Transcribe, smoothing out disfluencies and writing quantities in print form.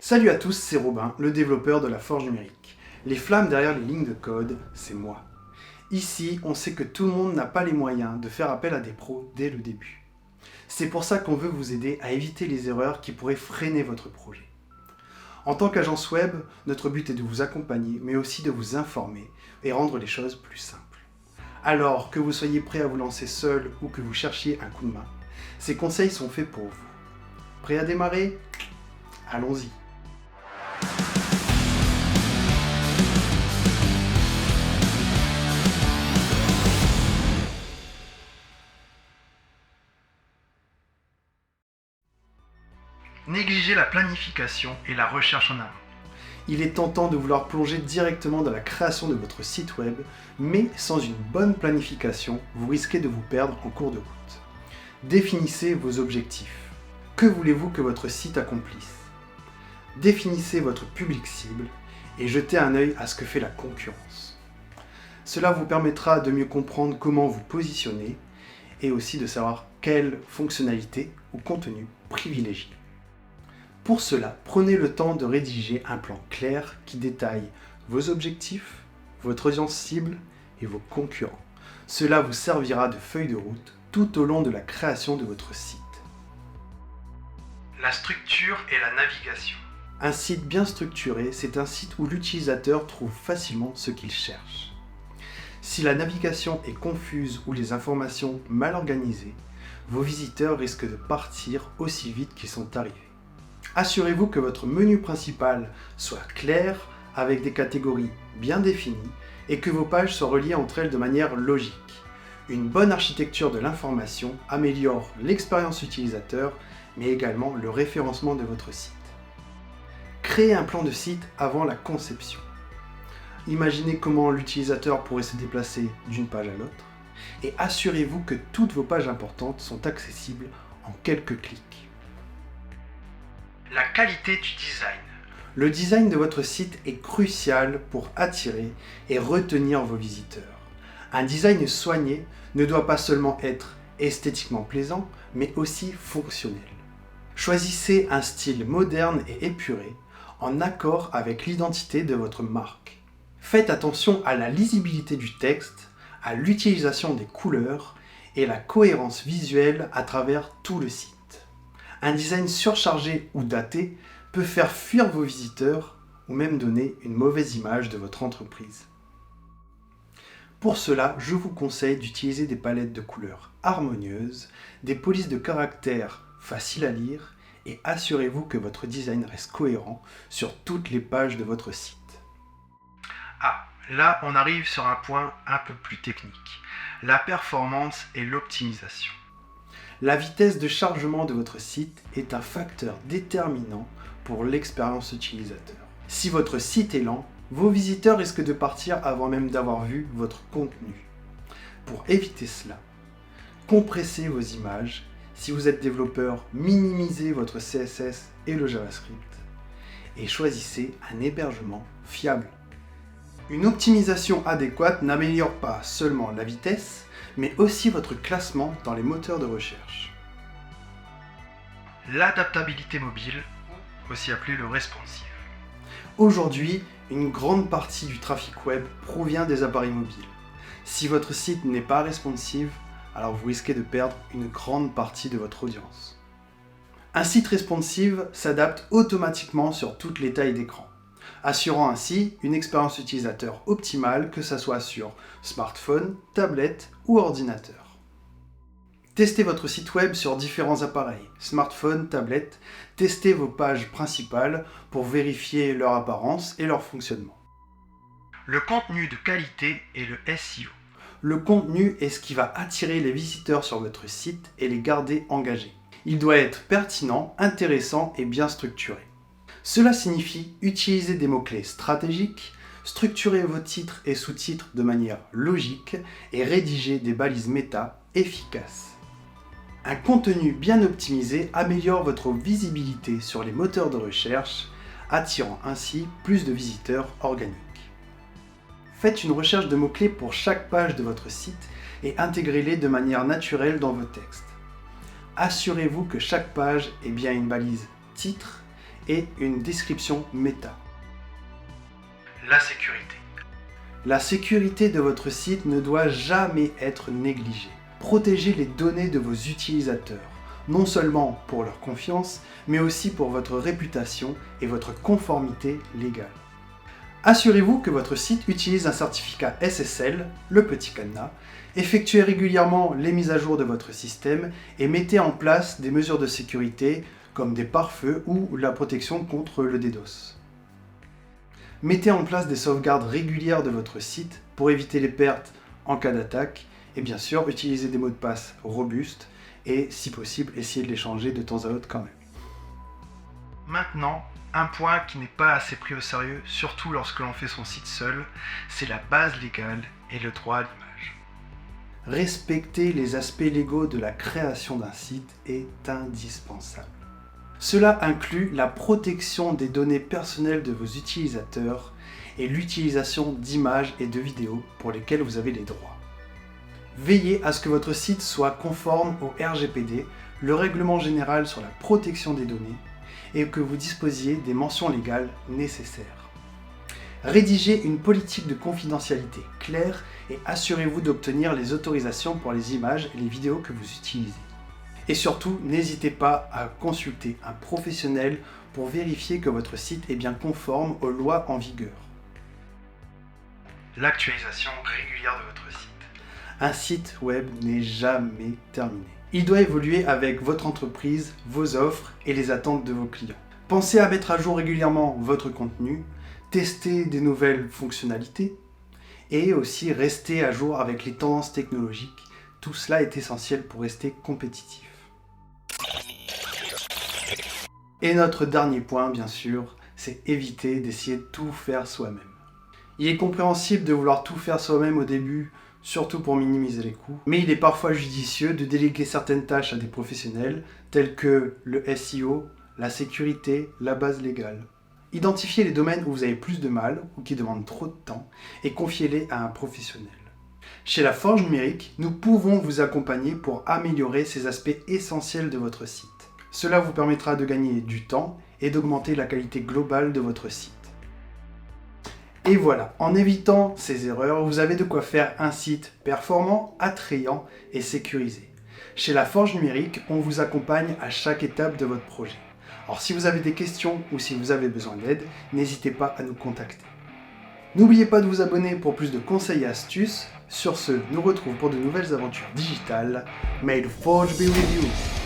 Salut à tous, c'est Robin, le développeur de la Forge numérique. Les flammes derrière les lignes de code, c'est moi. Ici, on sait que tout le monde n'a pas les moyens de faire appel à des pros dès le début. C'est pour ça qu'on veut vous aider à éviter les erreurs qui pourraient freiner votre projet. En tant qu'agence web, notre but est de vous accompagner, mais aussi de vous informer et rendre les choses plus simples. Alors que vous soyez prêt à vous lancer seul ou que vous cherchiez un coup de main, ces conseils sont faits pour vous. Prêt à démarrer ? Allons-y. Négligez la planification et la recherche en amont. Il est tentant de vouloir plonger directement dans la création de votre site web, mais sans une bonne planification, vous risquez de vous perdre en cours de route. Définissez vos objectifs. Que voulez-vous que votre site accomplisse ? Définissez votre public cible et jetez un œil à ce que fait la concurrence. Cela vous permettra de mieux comprendre comment vous positionner et aussi de savoir quelles fonctionnalités ou contenus privilégier. Pour cela, prenez le temps de rédiger un plan clair qui détaille vos objectifs, votre audience cible et vos concurrents. Cela vous servira de feuille de route tout au long de la création de votre site. La structure et la navigation. Un site bien structuré, c'est un site où l'utilisateur trouve facilement ce qu'il cherche. Si la navigation est confuse ou les informations mal organisées, vos visiteurs risquent de partir aussi vite qu'ils sont arrivés. Assurez-vous que votre menu principal soit clair, avec des catégories bien définies, et que vos pages soient reliées entre elles de manière logique. Une bonne architecture de l'information améliore l'expérience utilisateur, mais également le référencement de votre site. Créez un plan de site avant la conception. Imaginez comment l'utilisateur pourrait se déplacer d'une page à l'autre, et assurez-vous que toutes vos pages importantes sont accessibles en quelques clics. La qualité du design. Le design de votre site est crucial pour attirer et retenir vos visiteurs. Un design soigné ne doit pas seulement être esthétiquement plaisant, mais aussi fonctionnel. Choisissez un style moderne et épuré, en accord avec l'identité de votre marque. Faites attention à la lisibilité du texte, à l'utilisation des couleurs et la cohérence visuelle à travers tout le site. Un design surchargé ou daté peut faire fuir vos visiteurs ou même donner une mauvaise image de votre entreprise. Pour cela, je vous conseille d'utiliser des palettes de couleurs harmonieuses, des polices de caractères faciles à lire et assurez-vous que votre design reste cohérent sur toutes les pages de votre site. Ah, là on arrive sur un point un peu plus technique, la performance et l'optimisation. La vitesse de chargement de votre site est un facteur déterminant pour l'expérience utilisateur. Si votre site est lent, vos visiteurs risquent de partir avant même d'avoir vu votre contenu. Pour éviter cela, compressez vos images. Si vous êtes développeur, minimisez votre CSS et le JavaScript et choisissez un hébergement fiable. Une optimisation adéquate n'améliore pas seulement la vitesse, mais aussi votre classement dans les moteurs de recherche. L'adaptabilité mobile, aussi appelé le responsive. Aujourd'hui, une grande partie du trafic web provient des appareils mobiles. Si votre site n'est pas responsive, alors vous risquez de perdre une grande partie de votre audience. Un site responsive s'adapte automatiquement sur toutes les tailles d'écran, assurant ainsi une expérience utilisateur optimale, que ce soit sur smartphone, tablette ou ordinateur. Testez votre site web sur différents appareils, smartphone, tablette, testez vos pages principales pour vérifier leur apparence et leur fonctionnement. Le contenu de qualité et le SEO. Le contenu est ce qui va attirer les visiteurs sur votre site et les garder engagés. Il doit être pertinent, intéressant et bien structuré. Cela signifie utiliser des mots-clés stratégiques, structurer vos titres et sous-titres de manière logique et rédiger des balises méta efficaces. Un contenu bien optimisé améliore votre visibilité sur les moteurs de recherche, attirant ainsi plus de visiteurs organiques. Faites une recherche de mots-clés pour chaque page de votre site et intégrez-les de manière naturelle dans vos textes. Assurez-vous que chaque page ait bien une balise titre et une description méta. La sécurité. La sécurité de votre site ne doit jamais être négligée. Protégez les données de vos utilisateurs, non seulement pour leur confiance, mais aussi pour votre réputation et votre conformité légale. Assurez-vous que votre site utilise un certificat SSL, le petit cadenas, effectuez régulièrement les mises à jour de votre système et mettez en place des mesures de sécurité comme des pare-feux ou la protection contre le DDoS. Mettez en place des sauvegardes régulières de votre site pour éviter les pertes en cas d'attaque et bien sûr utilisez des mots de passe robustes et si possible essayez de les changer de temps à autre quand même. Maintenant, un point qui n'est pas assez pris au sérieux, surtout lorsque l'on fait son site seul, c'est la base légale et le droit à l'image. Respecter les aspects légaux de la création d'un site est indispensable. Cela inclut la protection des données personnelles de vos utilisateurs et l'utilisation d'images et de vidéos pour lesquelles vous avez les droits. Veillez à ce que votre site soit conforme au RGPD, le règlement général sur la protection des données, et que vous disposiez des mentions légales nécessaires. Rédigez une politique de confidentialité claire et assurez-vous d'obtenir les autorisations pour les images et les vidéos que vous utilisez. Et surtout, n'hésitez pas à consulter un professionnel pour vérifier que votre site est bien conforme aux lois en vigueur. L'actualisation régulière de votre site. Un site web n'est jamais terminé. Il doit évoluer avec votre entreprise, vos offres et les attentes de vos clients. Pensez à mettre à jour régulièrement votre contenu, tester des nouvelles fonctionnalités et aussi rester à jour avec les tendances technologiques. Tout cela est essentiel pour rester compétitif. Et notre dernier point, bien sûr, c'est éviter d'essayer de tout faire soi-même. Il est compréhensible de vouloir tout faire soi-même au début, surtout pour minimiser les coûts, mais il est parfois judicieux de déléguer certaines tâches à des professionnels, tels que le SEO, la sécurité, la base légale. Identifiez les domaines où vous avez plus de mal ou qui demandent trop de temps et confiez-les à un professionnel. Chez La Forge Numérique, nous pouvons vous accompagner pour améliorer ces aspects essentiels de votre site. Cela vous permettra de gagner du temps et d'augmenter la qualité globale de votre site. Et voilà, en évitant ces erreurs, vous avez de quoi faire un site performant, attrayant et sécurisé. Chez La Forge Numérique, on vous accompagne à chaque étape de votre projet. Alors si vous avez des questions ou si vous avez besoin d'aide, n'hésitez pas à nous contacter. N'oubliez pas de vous abonner pour plus de conseils et astuces. Sur ce, nous retrouvons pour de nouvelles aventures digitales. May the Forge be with you!